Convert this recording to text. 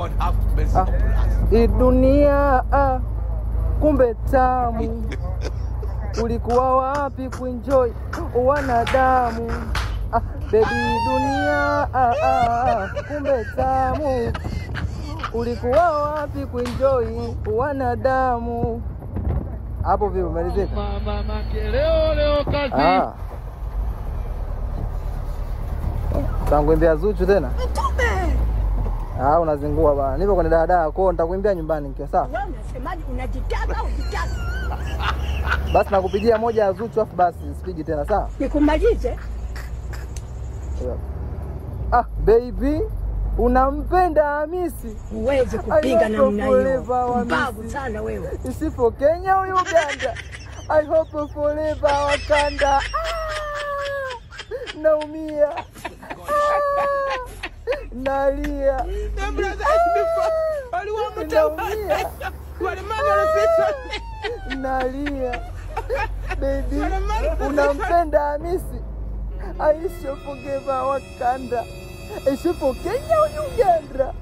God have mercy upon us. Hii dunia kumbe tamu. Ulikuwa wapi kuenjoy wanadamu? Baby dunia kumbe tamu. Ulikuwa wapi kuenjoy wanadamu? Hapo vipi umalizeka? Mama leo kazi. Tanguimbia Zuchu tena? Unazingua bana. Nipo kwenye dada kwao, nitakuimbia nyumbani nikiwa sawa. Wewe unasemaje, unajitaka au unajitaka? Basi nakupigia moja ya Zuchu afu basi sipigi tena sawa? Nikumalize. Baby, unampenda Hamisi? Uweze kupinga namna hiyo. Mbavu sana wewe. Isipo Kenya au Uganda. I hope forever Wakanda. Naumia. Nalia. Nalia. Baby, unampenda Hamisi? I should forgive Wakanda. Isipo Kenya au Uganda.